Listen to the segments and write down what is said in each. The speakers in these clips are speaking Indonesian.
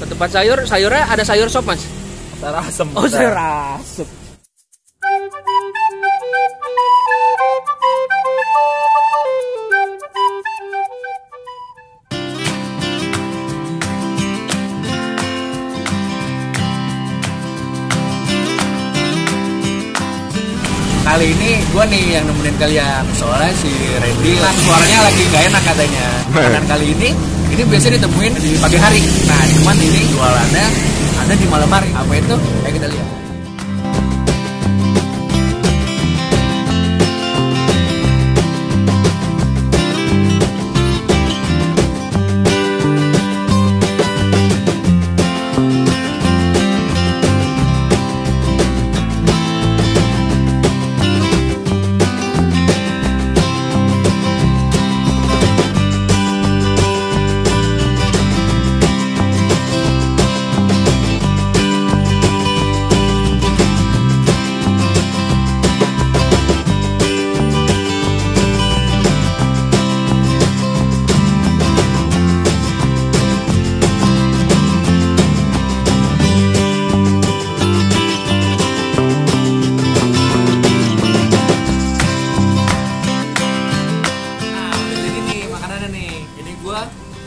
Ketupat sayur, sayurnya ada sayur sop mas? Sayur asem. Oh sayur asem. Kali ini gue nih yang nemenin kalian. Soalnya si Randy kan suaranya lagi gak enak katanya. Dan kali ini biasanya ditemuin di pagi hari. Nah cuman ini jualannya ada di malam hari. Apa itu? Ayo kita lihat.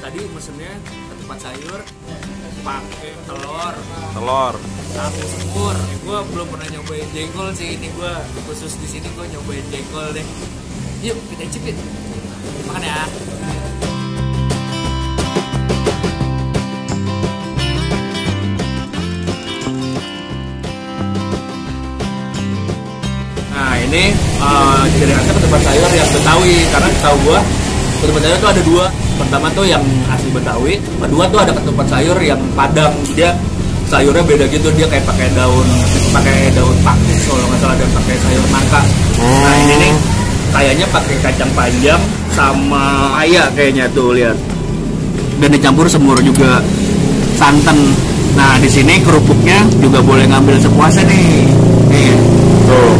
Tadi mesennya ketupat sayur pakai telur tahu semur. Gue belum pernah nyobain jengkol sih, ini gue khusus di sini gue nyobain jengkol deh. Yuk kita cipin, makan ya. Nah ini ciri khasnya ketupat sayur yang Betawi, karena tahu gue ketupat sayur tuh ada dua. Pertama tuh yang asli Betawi, kedua tuh ada ketupat sayur yang Padang. Dia sayurnya beda gitu, dia kayak pakai daun pakis kalau nggak salah, dan pakai sayur nangka. Nah ini nih kayaknya pakai kacang panjang sama ayam kayaknya tuh, lihat. Dan dicampur semur juga, santan. Nah di sini kerupuknya juga boleh ngambil sepuasnya nih. Nih tuh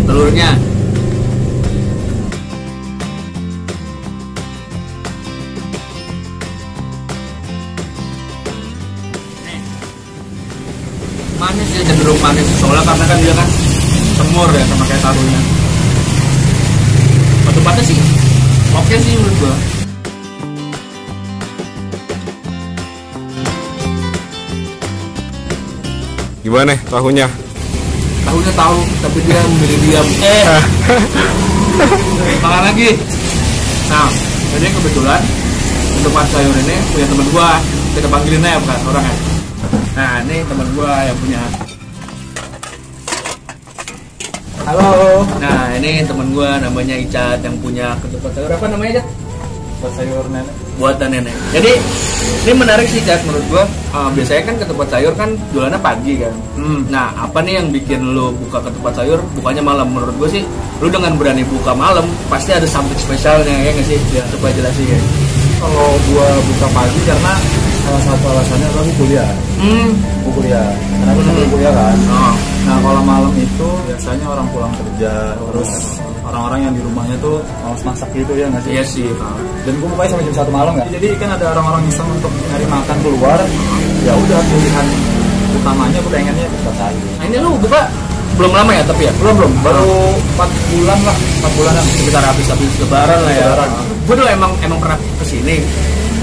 telurnya. Manis ya, cenderung manis soalnya karena kan dia kan semur ya sama kayak tahunya. Ketupatnya sih oke sih menurut gua. Gimana tahunya? Tahunya tahu tapi dia memilih diam. Makan lagi. Nah jadi kebetulan ketupat sayur ini punya teman gua, kita panggilin aja bukan orangnya. Nah ini teman gue yang punya. Halo. Nah ini teman gue namanya Icat yang punya ketupat sayur. Apa namanya Icat? Ketupat sayur nenek. Buatan nenek. Jadi ini menarik sih Icat menurut gue. Biasanya kan ketupat sayur kan jualannya pagi kan. Nah apa nih yang bikin lo buka ketupat sayur bukannya malam? Menurut gue sih lo dengan berani buka malam pasti ada something spesialnya ya nggak sih? Ya coba jelasin ya. Kalau gua buka pagi karena salah satu alasannya adalah gua kuliah. Gua kuliah. Karena gua sambil kuliah kan. Nah kalau malam itu biasanya orang pulang kerja, terus orang-orang yang di rumahnya tuh malas masak gitu ya nggak sih? Iya sih. Dan gua bukanya sampai jam 1 malam nggak. Jadi kan ada orang-orang iseng untuk nyari makan keluar. Ya udah pilihan utamanya gua pengennya ketupat sayur. Nah ini lu buka belum lama ya tapi ya? Belum. Baru 4 bulan lah. 4 bulanan. Sekitar habis lebaran lah ya. Gue dulu emang pernah kesini,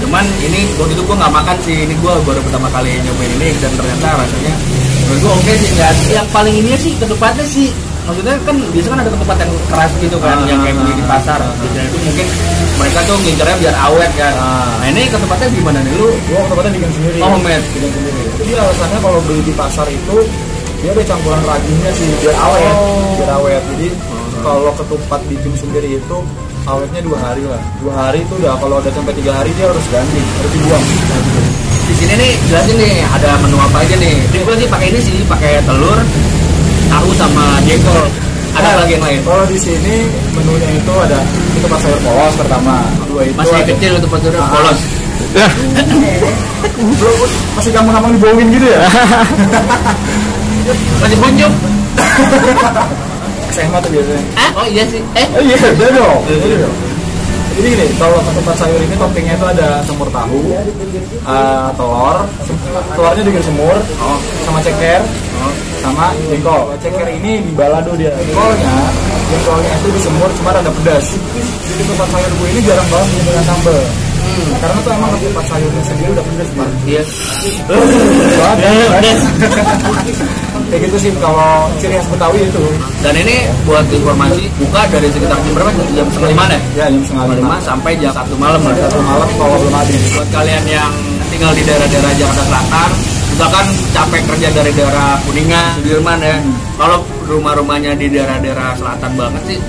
cuman ini waktu itu gue nggak makan sih, ini gue baru pertama kali nyobain ini dan ternyata rasanya menurut gue oke sih. Nggak, yang paling ini sih ketupatnya sih, maksudnya kan biasa kan ada ketupat yang keras gitu kan, yang kayak beli di pasar. Jadi itu mungkin mereka tuh ngincernya biar awet kan. Nah ini ketupatnya gimana nih lu? Gua ketupatnya bikin sendiri. Oh, homemade. Bikin sendiri. Jadi alasannya kalau beli di pasar itu dia ada campuran raginya sih biar awet, biar awet. Jadi kalau ketupat bikin sendiri itu awetnya 2 hari lah. 2 hari itu udah, kalau udah sampai 3 hari dia harus ganti, harus dibuang. Di sini nih jelasin nih ada menu apa aja nih. Jadi gue sih pakai ini sih, pakai telur, tahu sama jengkol. Ada lagi yang lain? Kalau di sini menunya itu ada ketupat sayur polos pertama. Kedua itu masih ada, kecil ketupat sayur polos. Bro, masih gampang-gampang dibohongin gitu ya? Masih bunyuk. SMA tuh biasanya. Oh iya sih. Oh iya, udah dong. Jadi gini, kalau ketupat sayur ini toppingnya itu ada semur tahu, telurnya juga semur, sama ceker, sama jengkol. Ceker ini di balado dia. Jengkolnya itu disemur, cuma ada pedas. Jadi ketupat sayur gue ini jarang banget dengan sambal. Karena tuh emang ketupat sayurnya sendiri udah pedas banget. Iya. Kayak gitu sih kalau ciri khas Betawi itu. Dan ini buat informasi buka dari sekitar jam berapa? Jam 4:30 ya? Ya, jam 4:30 sampai jam 1 malam. 1 malam kalau belum habis. Buat kalian yang tinggal di daerah-daerah Jakarta Selatan, misalkan capek kerja dari daerah Kuningan, Sudirman ya. Kalau rumah-rumahnya di daerah-daerah selatan banget sih,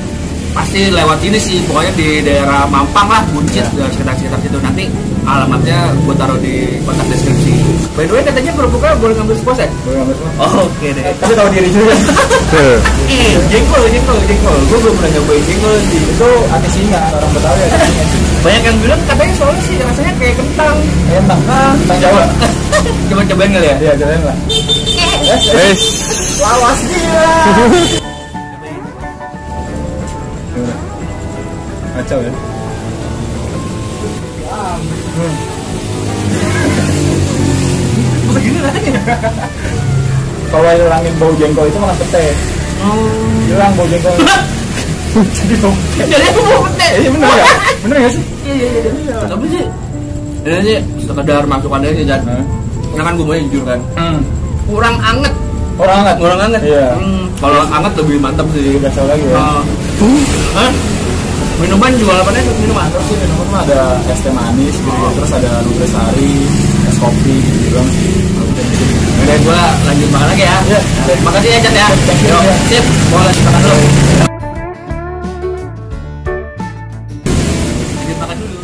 pasti lewat sini sih. Pokoknya di daerah Mampang lah, Buncit, sekitar-sekitar situ. Nanti alamatnya gue taruh di kotak deskripsi. By the way, katanya kerupuknya boleh ngambil spons ya? Boleh ngambil spons. Oke deh. Tapi tahu diri juga. Jengkol. Gue belum pernah nyobain jengkol sih. Itu hati singa, orang Betawi hati singa sih. Banyak yang bilang katanya soalnya sih rasanya kayak kentang. Kentang Jawa. Cobain kali ya? Iya, cobain lah. Lawas gila. Kacau ya. Begini rasanya. Kalau hilangin bau jengkol itu malah pete. Hilang bau jengkol. Jadi bau pete. Jadi aku mau pete. Iya bener ya? Bener gak sih? Iya. Tapi sih ini sih sekedar masukannya sih, Jan. Karena kan gue mau jujur kan. Kurang anget. Kurang anget. Iya. Kalau anget lebih mantap sih. Gak lagi ya. Minuman jual apa nih? Minuman? Terus sih minuman mah ada es teh manis gitu, terus ada nutrisari, es kopi gitu doang sih. Oke, gue lanjut makan lagi ya. Iya. Makasih ya, Cat ya. Yuk, sip. Mau lanjut makan dulu. Lanjut makan dulu.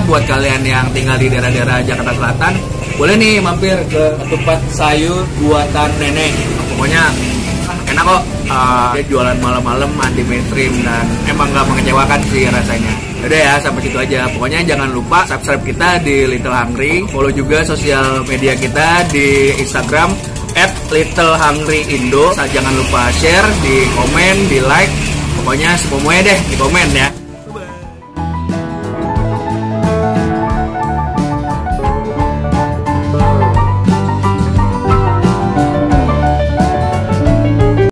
Buat kalian yang tinggal di daerah-daerah Jakarta Selatan, boleh nih mampir ke ketupat sayur buatan nenek. Pokoknya enak kok. Dia jualan malam-malam, anti mainstream, dan emang nggak mengecewakan sih rasanya. Udah ya, sampai situ aja. Pokoknya jangan lupa subscribe kita di Little Hungry, follow juga sosial media kita di Instagram @littlehungryindo. Jangan lupa share, di komen, di like, pokoknya semuanya deh di komen ya.